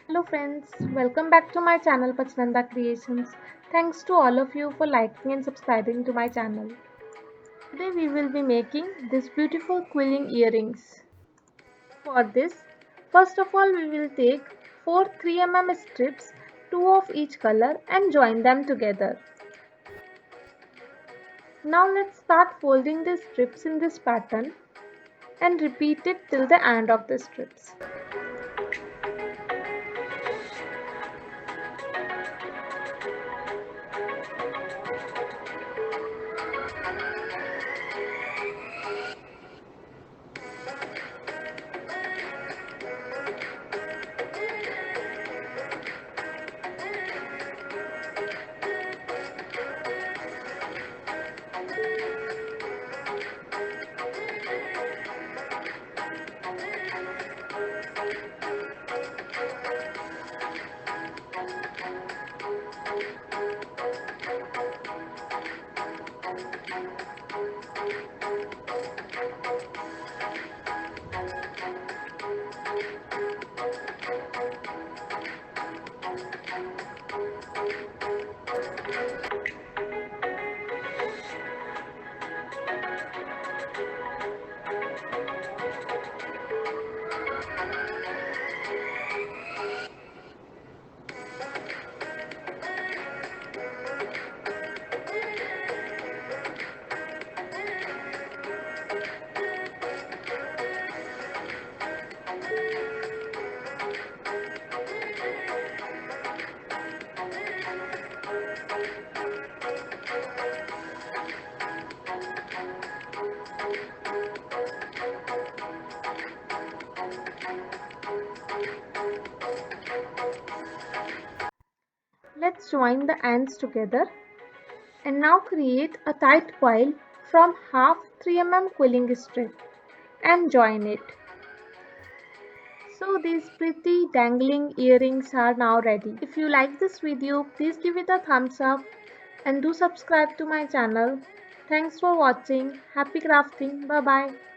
Hello friends, welcome back to my channel Pachnanda Creations. Thanks to all of you for liking and subscribing to my channel. Today we will be making these beautiful quilling earrings. For this, first of all we will take 4 3mm strips, 2 of each color and join them together. Now let's start folding the strips in this pattern and repeat it till the end of the strips. Let's join the ends together and now create a tight coil from half 3mm quilling strip and join it. So these pretty dangling earrings are now ready. If you like this video, please give it a thumbs up and do subscribe to my channel. Thanks for watching. Happy crafting. Bye bye.